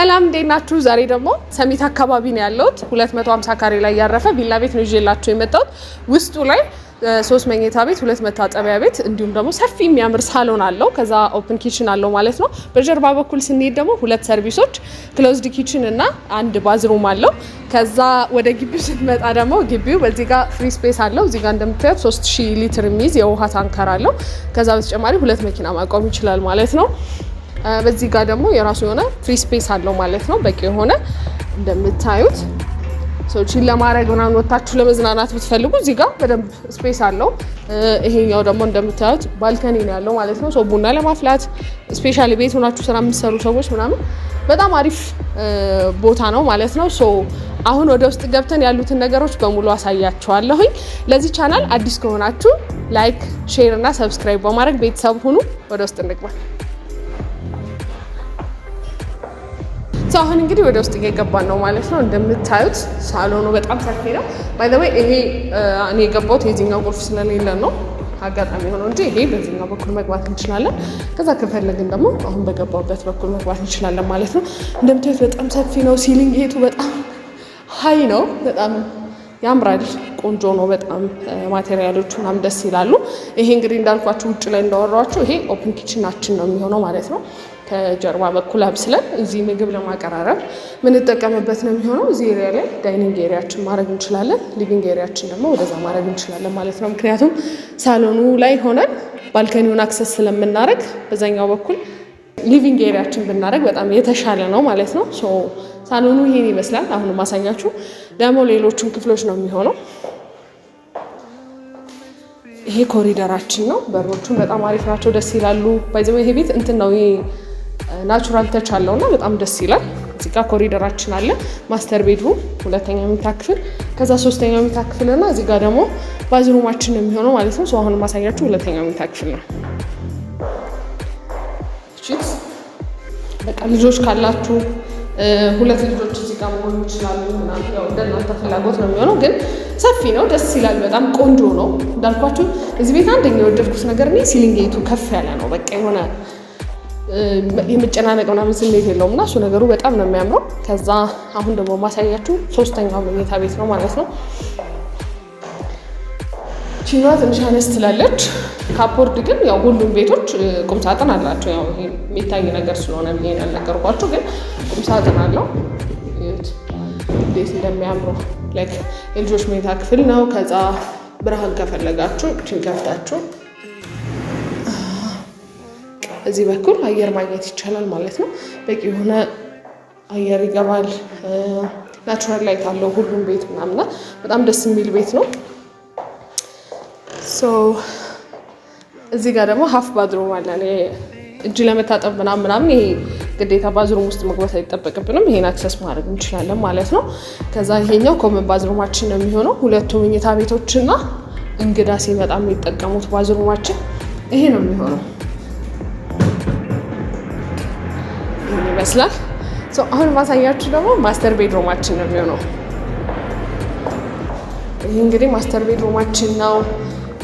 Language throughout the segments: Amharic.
ሰላም እንዴት ናችሁ? ዛሬ ደግሞ ሰሚት አካባቢ ነው ያለሁት። 250 ካሬ ላይ ያረፈ ቪላ ቤት ነው ይዤላችሁ የመጣሁት። ውስጡ ላይ 3 መኝታ ቤት፣ 2 መታጠቢያ ቤት እንዲሁም ደግሞ ሰፊ የሚያምር ሳሎን አለው። ከዛ ኦፕን ኪችን አለው ማለት ነው። በጀርባ በኩል ስንሄድ ደግሞ 2 ሰርቪሶች፣ ክሎዝድ ኪችን እና 1 ባዝሩም አለው። ከዛ ወደ ግቢው ስትመጣ ደግሞ ግቢው በዚህ ጋር ፍሪ ስፔስ አለው። እዚህ ጋር እንደምታዩት 3000 ሊትር የሚይዝ የውሃ ታንከር አለው። ከዛ በተጨማሪ 2 መኪና ማቆም ይችላል ማለት ነው። በዚህ ጋር ደግሞ የራሱ የሆነ ፍሪ ስፔስ አለው ማለት ነው። በቂ የሆነ እንደምታዩት ሰዎችን ለማድረግ ምናምን ወጣችሁ ለመዝናናት ብትፈልጉ እዚህ ጋር በደንብ ስፔስ አለው። ይሄኛው ደግሞ እንደምታዩት ባልከኒ ነው ያለው ማለት ነው። ሰው ቡና ለማፍላት ስፔሻሊ ቤት ሆናችሁ ስራ የምትሰሩ ሰዎች ምናምን በጣም አሪፍ ቦታ ነው ማለት ነው። ሶ አሁን ወደ ውስጥ ገብተን ያሉትን ነገሮች በሙሉ አሳያችኋለሁኝ። ለዚህ ቻናል አዲስ ከሆናችሁ ላይክ፣ ሼር እና ሰብስክራይብ በማድረግ ቤተሰብ ሁኑ። ወደ ውስጥ እንግባ። አሁን እንግዲህ ወደ ውስጥ እየገባን ነው ማለት ነው። እንደምታዩት ሳሎኑ በጣም ሰፊ ነው። ባይ ዘ ዌይ ይሄ እኔ የገባሁት የዚህኛው ቁልፍ ስለሌለ ነው አጋጣሚ ሆኖ እንጂ ይሄ በዚህኛው በኩል መግባት እንችላለን። ከዛ ከፈለግን ደግሞ አሁን በገባሁበት በኩል መግባት እንችላለን ማለት ነው። እንደምታዩት በጣም ሰፊ ነው። ሲሊንግ ሄቱ በጣም ሀይ ነው። በጣም ያምራል። ቆንጆ ነው። በጣም ማቴሪያሎቹ ምናምን ደስ ይላሉ። ይሄ እንግዲህ እንዳልኳችሁ ውጭ ላይ እንዳወራችሁ ይሄ ኦፕን ኪችናችን ነው የሚሆነው ማለት ነው። ከጀርባ በኩል አብስለን እዚህ ምግብ ለማቀራረብ ምንጠቀምበት ነው የሚሆነው። እዚህ ኤሪያ ላይ ዳይኒንግ ኤሪያችን ማድረግ እንችላለን። ሊቪንግ ኤሪያችን ደግሞ ወደዛ ማድረግ እንችላለን ማለት ነው። ምክንያቱም ሳሎኑ ላይ ሆነን ባልከኒውን አክሰስ ስለምናደርግ በዛኛው በኩል ሊቪንግ ኤሪያችን ብናደርግ በጣም የተሻለ ነው ማለት ነው። ሳሎኑ ይሄን ይመስላል። አሁን ማሳያችሁ ደግሞ ሌሎቹን ክፍሎች ነው የሚሆነው። ይሄ ኮሪደራችን ነው። በሮቹን በጣም አሪፍ ናቸው፣ ደስ ይላሉ። ባይዘው ይሄ ቤት እንትን ነው ናቹራል ተች አለውና በጣም ደስ ይላል። እዚህ ጋር ኮሪደራችን አለ። ማስተር ቤድሩም፣ ሁለተኛው መኝታ ክፍል፣ ከዛ ሶስተኛው መኝታ ክፍል እና እዚህ ጋር ደግሞ ባዝሩማችን ነው የሚሆነው ማለት ነው። አሁን ማሳያችሁ ሁለተኛው መኝታ ክፍል ነው። በቃ ልጆች ካላችሁ 2 ልጆች እዚህ ጋር መሆን ይችላሉ ምናምን፣ ያው እንደናንተ ፍላጎት ነው የሚሆነው። ግን ሰፊ ነው፣ ደስ ይላል፣ በጣም ቆንጆ ነው። እንዳልኳችሁ እዚህ ቤት አንደኛው የወደድኩት ነገር እኔ ሲሊንጌቱ ከፍ ያለ ነው። በቃ የሆነ የመጨናነቅ ምናምን ስሜት የለውም እና እሱ ነገሩ በጣም ነው የሚያምረው። ከዛ አሁን ደግሞ ማሳያችሁ ሶስተኛው መኝታ ቤት ነው ማለት ነው። ቺኗ ትንሽ አነስ ትላለች። ካፖርድ ግን ያው ሁሉም ቤቶች ቁምሳጥን አላቸው። ያው ይሄ የሚታይ ነገር ስለሆነ ብዬ ያልነገርኳችሁ፣ ግን ቁምሳጥን አለው። እንዴት እንደሚያምሩ ላይክ የልጆች መኝታ ክፍል ነው። ከዛ ብርሃን ከፈለጋችሁ እችን ከፍታችሁ እዚህ በኩል አየር ማግኘት ይቻላል ማለት ነው። በቂ የሆነ አየር ይገባል። ናቹራል ላይት አለው ሁሉም ቤት ምናምና በጣም ደስ የሚል ቤት ነው። እዚህ ጋር ደግሞ ሀፍ ባዝሩም አለ። እጅ ለመታጠብ ምናምን ይሄ ግዴታ ባዝሩም ውስጥ መግባት አይጠበቅብንም። ይሄን አክሰስ ማድረግ እንችላለን ማለት ነው። ከዛ ይሄኛው ኮመን ባዝሩማችን ነው የሚሆነው። 2 መኝታ ቤቶችና እንግዳ ሲመጣ የሚጠቀሙት ባዝሩማችን ይሄ ነው የሚሆነው። ይሄን ይመስላል። አሁን ማሳያችሁ ደግሞ ማስተር ቤድሩማችን ነው የሚሆነው። ይሄ እንግዲህ ማስተር ቤድሩማችን ነው።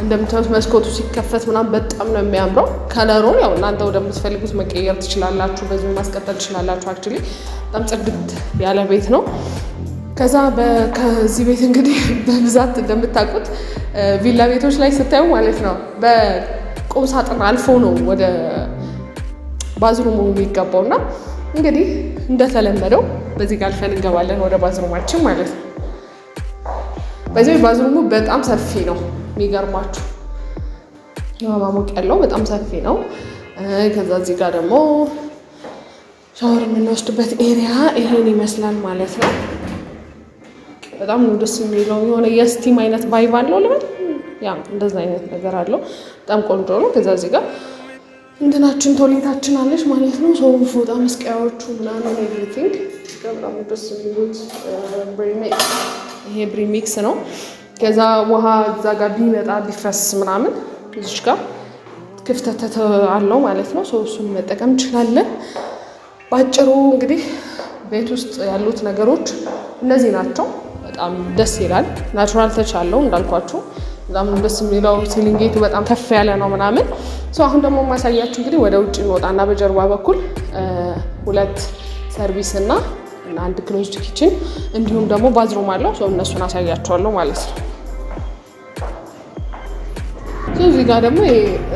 እንደምታዩት መስኮቱ ሲከፈት ምናምን በጣም ነው የሚያምረው። ከለሩን ያው እናንተ ወደምትፈልጉት መቀየር ትችላላችሁ፣ በዚህ ማስቀጠል ትችላላችሁ። አክቹሊ በጣም ጽድት ያለ ቤት ነው። ከዛ ከዚህ ቤት እንግዲህ በብዛት እንደምታውቁት ቪላ ቤቶች ላይ ስታዩ ማለት ነው በቁም ሳጥን አልፎ ነው ወደ ባዝሩሙ የሚገባው እና እንግዲህ እንደተለመደው በዚህ ጋር አልፈን እንገባለን ወደ ባዝሩማችን ማለት ነው። በዚህ ባዝሩሙ በጣም ሰፊ ነው። የሚገርማችሁ የውሃ ማሞቅ ያለው በጣም ሰፊ ነው። ከዛ እዚህ ጋር ደግሞ ሻወር የምንወስድበት ኤሪያ ይሄን ይመስላል ማለት ነው። በጣም ነው ደስ የሚለው። የሆነ የስቲም አይነት ቫይብ አለው ልበል፣ ያ እንደዛ አይነት ነገር አለው። በጣም ቆንጆ ነው። ከዛ እዚህ ጋር እንትናችን ቶሌታችን አለች ማለት ነው። ሰው ፎጣ መስቀያዎቹ ምናምን ኤቭሪቲንግ በጣም ደስ የሚሉት ይሄ ብሪሚክስ ነው። ከዛ ውሃ እዛ ጋር ቢመጣ ቢፈስ ምናምን እዚች ጋር ክፍተት አለው ማለት ነው። እሱን መጠቀም እንችላለን። ባጭሩ እንግዲህ ቤት ውስጥ ያሉት ነገሮች እነዚህ ናቸው። በጣም ደስ ይላል። ናቹራል ተች አለው እንዳልኳችሁ በጣም ደስ የሚለው። ሲሊንጌቱ በጣም ከፍ ያለ ነው ምናምን። አሁን ደግሞ ማሳያችሁ እንግዲህ ወደ ውጭ እንወጣና በጀርባ በኩል 2 ሰርቪስ እና አንድ ክሎዝድ ኪችን እንዲሁም ደግሞ ባዝሩም አለው። ሰው እነሱን አሳያቸዋለሁ ማለት ነው። እዚህ ጋር ደግሞ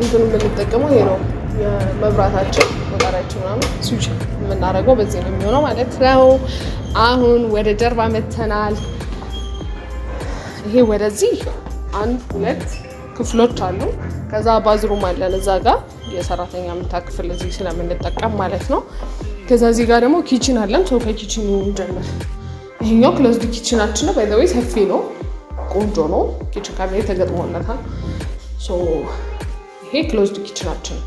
እንትኑ የምንጠቀመው ይሄ ነው የመብራታችን ወጣሪያችን ምናምን ስዊች የምናደርገው በዚህ ነው የሚሆነው ማለት ነው። አሁን ወደ ጀርባ መተናል። ይሄ ወደዚህ 1-2 ክፍሎች አሉ። ከዛ ባዝሩም አለን እዛ ጋር የሰራተኛ ምታ ክፍል እዚህ ስለምንጠቀም ማለት ነው። ከዛ እዚህ ጋር ደግሞ ኪችን አለን። ሰው ከኪችኑ እንጀምር። ይሄኛው ክሎዝድ ኪችናችን ነው። ባይ ዘ ዌይ ሰፊ ነው፣ ቆንጆ ነው። ኪችን ካቢኔት ተገጥሞለታል። ሶ ይሄ ክሎዝድ ኪችናችን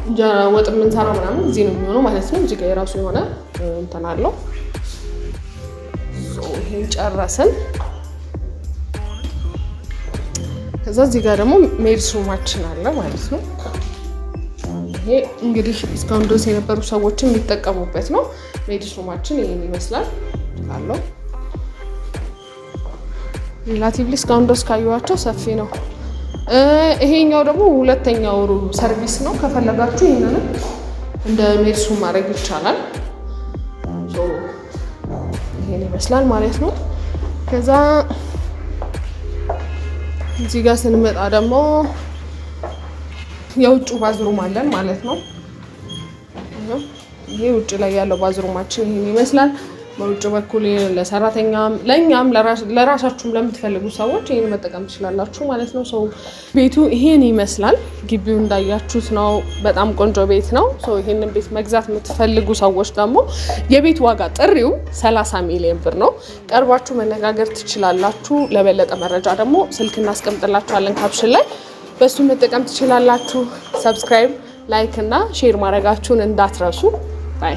እንጀራ ወጥ የምንሰራ ምናምን እዚህ ነው የሚሆነው ማለት ነው። እዚህ ጋር የራሱ የሆነ እንትን አለው። ሶ ይሄን ጨረስን። ከዛ እዚህ ጋር ደግሞ ሜድስ ሩማችን አለ ማለት ነው። ይሄ እንግዲህ እስካሁን ድረስ የነበሩ ሰዎችን የሚጠቀሙበት ነው። ሜድስ ሩማችን ይሄን ይመስላል አለው። ሪላቲቭሊ እስካሁን ድረስ ካየኋቸው ሰፊ ነው። ይሄኛው ደግሞ ሁለተኛው ሰርቪስ ነው። ከፈለጋችሁ ይሄንን እንደ ሜድስ ሩም ማድረግ ይቻላል። ይሄን ይመስላል ማለት ነው። ከዛ እዚህ ጋር ስንመጣ ደግሞ የውጭ ባዝሩም አለን ማለት ነው። ይሄ ውጭ ላይ ያለው ባዝሩማችን ይሄን ይመስላል። በውጭ በኩል ለሰራተኛም ለኛም ለራሳችሁም ለምትፈልጉ ሰዎች ይሄን መጠቀም ትችላላችሁ ማለት ነው። ሰው ቤቱ ይሄን ይመስላል። ግቢው እንዳያችሁት ነው። በጣም ቆንጆ ቤት ነው። ሰው ይሄንን ቤት መግዛት የምትፈልጉ ሰዎች ደግሞ የቤት ዋጋ ጥሪው 30 ሚሊዮን ብር ነው። ቀርባችሁ መነጋገር ትችላላችሁ። ለበለጠ መረጃ ደግሞ ስልክ እናስቀምጥላችኋለን ካፕሽን ላይ፣ በሱ መጠቀም ትችላላችሁ። ሰብስክራይብ፣ ላይክ እና ሼር ማድረጋችሁን እንዳትረሱ። ባይ